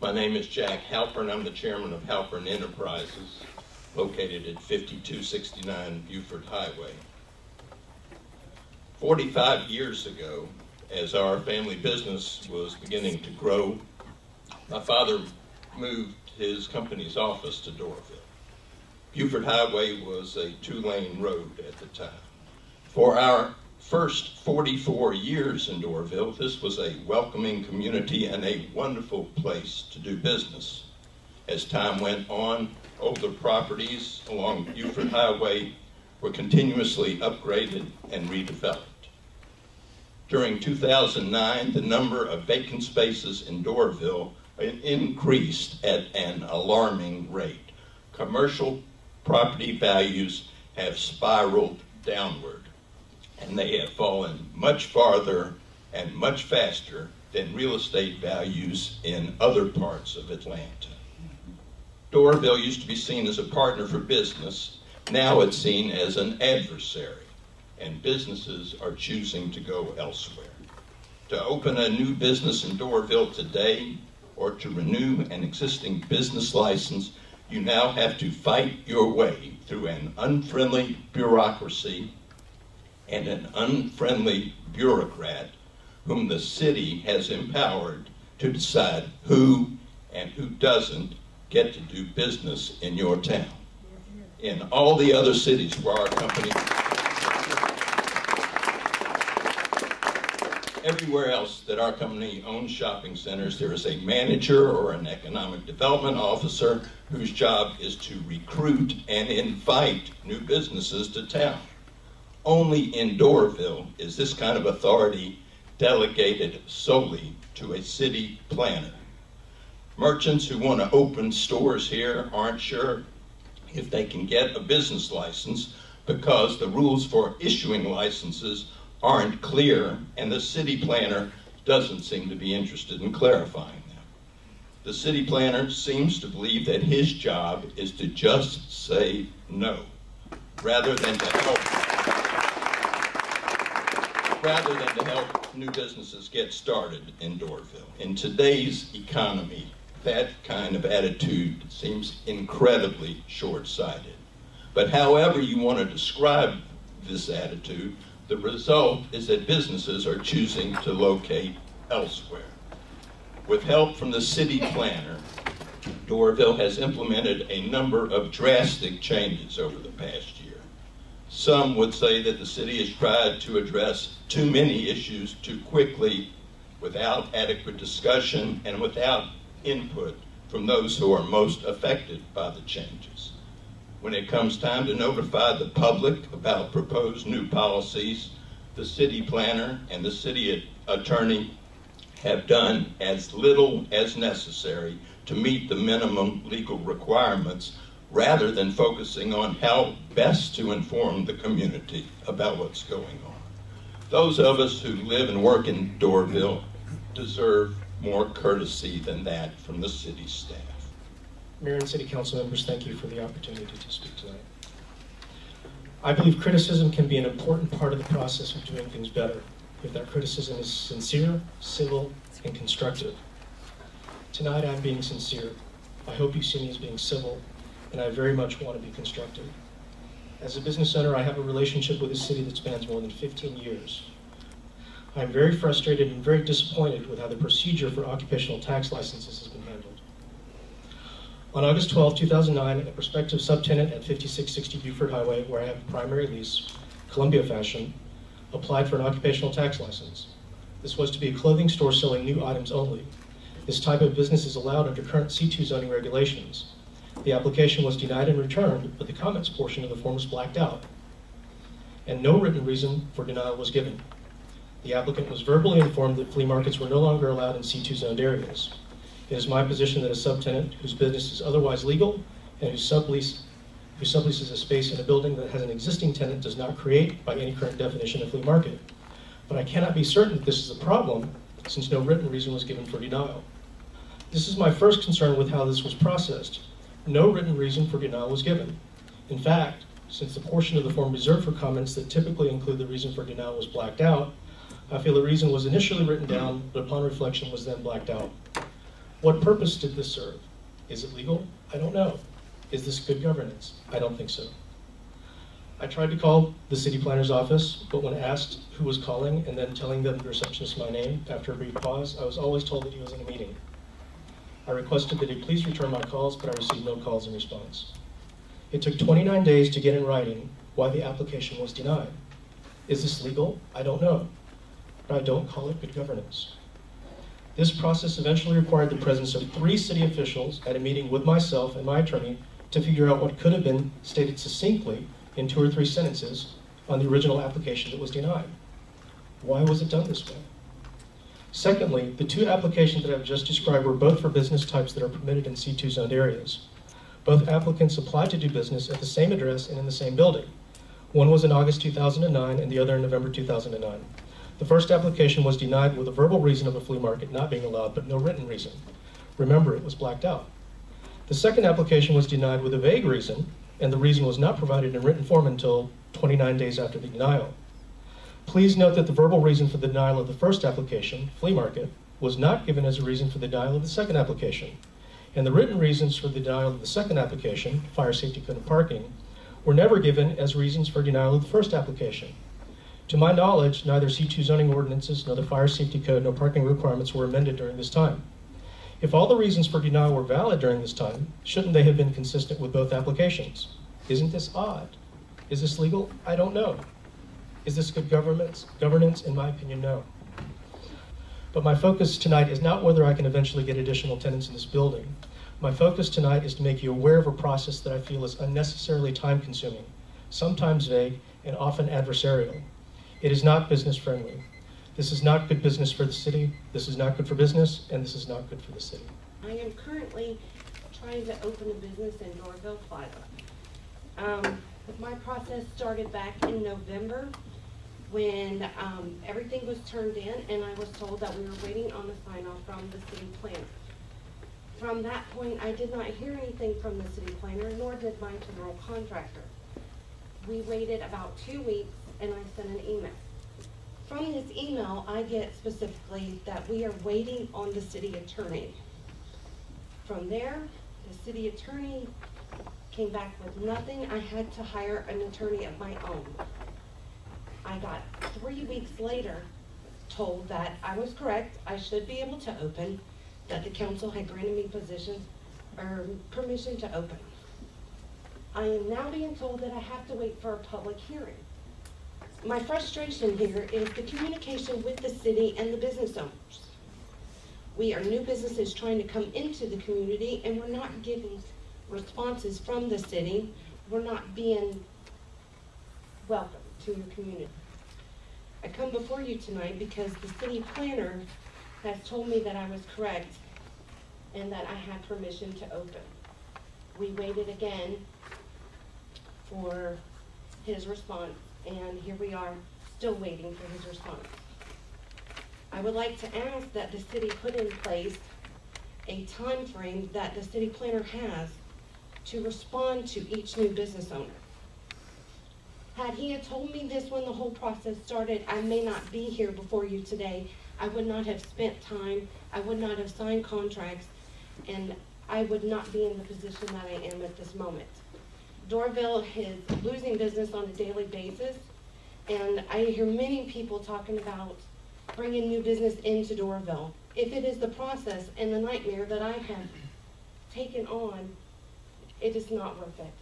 My name is Jack Halpern. I'm the chairman of Halpern Enterprises, located at 5269 Buford Highway. 45 years ago, as our family business was beginning to grow, my father moved his company's office to Doraville. Buford Highway was a two-lane road at the time. For our first 44 years in Doraville, this was a welcoming community and a wonderful place to do business. As time went on, older properties along Buford Highway were continuously upgraded and redeveloped. During 2009, the number of vacant spaces in Doraville increased at an alarming rate. Commercial property values have spiraled downward, and they have fallen much farther and much faster than real estate values in other parts of Atlanta. Doraville used to be seen as a partner for business. Now it's seen as an adversary, and businesses are choosing to go elsewhere. To open a new business in Doraville today, or to renew an existing business license, you now have to fight your way through an unfriendly bureaucracy and an unfriendly bureaucrat whom the city has empowered to decide who and who doesn't get to do business in your town. In all the other cities where our company, everywhere else that our company owns shopping centers, there is a manager or an economic development officer whose job is to recruit and invite new businesses to town. Only in Doraville is this kind of authority delegated solely to a city planner. Merchants who want to open stores here aren't sure if they can get a business license because the rules for issuing licenses aren't clear, and the city planner doesn't seem to be interested in clarifying them. The city planner seems to believe that his job is to just say no, rather than to help new businesses get started in Doraville. In today's economy, that kind of attitude seems incredibly short-sighted. But however you want to describe this attitude, the result is that businesses are choosing to locate elsewhere. With help from the city planner, Doraville has implemented a number of drastic changes over the past year. Some would say that the city has tried to address too many issues too quickly, without adequate discussion and without input from those who are most affected by the changes. When it comes time to notify the public about proposed new policies, the city planner and the city attorney have done as little as necessary to meet the minimum legal requirements, rather than focusing on how best to inform the community about what's going on. Those of us who live and work in Doraville deserve more courtesy than that from the city staff. Mayor and City Council members, thank you for the opportunity to speak tonight. I believe criticism can be an important part of the process of doing things better, if that criticism is sincere, civil, and constructive. Tonight I'm being sincere. I hope you see me as being civil, and I very much want to be constructive. As a business owner, I have a relationship with the city that spans more than 15 years. I'm very frustrated and very disappointed with how the procedure for occupational tax licenses has been handled. On August 12, 2009, a prospective subtenant at 5660 Buford Highway, where I have a primary lease, Columbia Fashion, applied for an occupational tax license. This was to be a clothing store selling new items only. This type of business is allowed under current C2 zoning regulations. The application was denied and returned, but the comments portion of the form was blacked out, and no written reason for denial was given. The applicant was verbally informed that flea markets were no longer allowed in C2 zoned areas. It is my position that a subtenant whose business is otherwise legal and who subleases a space in a building that has an existing tenant does not create, by any current definition, a flea market. But I cannot be certain that this is a problem, since no written reason was given for denial. This is my first concern with how this was processed. No written reason for denial was given. In fact, since the portion of the form reserved for comments that typically include the reason for denial was blacked out, I feel the reason was initially written down, but upon reflection was then blacked out. What purpose did this serve? Is it legal? I don't know. Is this good governance? I don't think so. I tried to call the city planner's office, but when asked who was calling and then telling them the receptionist my name after a brief pause, I was always told that he was in a meeting. I requested that he please return my calls, but I received no calls in response. It took 29 days to get in writing why the application was denied. Is this legal? I don't know, but I don't call it good governance. This process eventually required the presence of 3 city officials at a meeting with myself and my attorney to figure out what could have been stated succinctly in 2 or 3 sentences on the original application that was denied. Why was it done this way? Secondly, the 2 applications that I've just described were both for business types that are permitted in C2 zoned areas. Both applicants applied to do business at the same address and in the same building. One was in August 2009 and the other in November 2009. The first application was denied with a verbal reason of a flea market not being allowed, but no written reason. Remember, it was blacked out. The second application was denied with a vague reason, and the reason was not provided in written form until 29 days after the denial. Please note that the verbal reason for the denial of the first application, flea market, was not given as a reason for the denial of the second application. And the written reasons for the denial of the second application, fire safety code and parking, were never given as reasons for denial of the first application. To my knowledge, neither C2 zoning ordinances, nor the fire safety code, nor parking requirements were amended during this time. If all the reasons for denial were valid during this time, shouldn't they have been consistent with both applications? Isn't this odd? Is this legal? I don't know. Is this good governance? In my opinion, no. But my focus tonight is not whether I can eventually get additional tenants in this building. My focus tonight is to make you aware of a process that I feel is unnecessarily time-consuming, sometimes vague, and often adversarial. It is not business-friendly. This is not good business for the city, this is not good for business, and this is not good for the city. I am currently trying to open a business in Doraville Plaza. My process started back in November when everything was turned in and I was told that we were waiting on a sign-off from the city planner. From that point, I did not hear anything from the city planner, nor did my general contractor. We waited about 2 weeks and I sent an email. From this email, I get specifically that we are waiting on the city attorney. From there, the city attorney came back with nothing. I had to hire an attorney of my own. I got 3 weeks later told that I was correct, I should be able to open, that the council had granted me permission to open. I am now being told that I have to wait for a public hearing. My frustration here is the communication with the city and the business owners. We are new businesses trying to come into the community and we're not getting responses from the city. We're not being welcome to your community. I come before you tonight because the city planner has told me that I was correct and that I had permission to open. We waited again for his response, and here we are still waiting for his response. I would like to ask that the city put in place a time frame that the city planner has to respond to each new business owner. Had he had told me this when the whole process started, I may not be here before you today. I would not have spent time, I would not have signed contracts, and I would not be in the position that I am at this moment. Doraville is losing business on a daily basis, and I hear many people talking about bringing new business into Doraville. If it is the process and the nightmare that I have taken on, it is not worth it.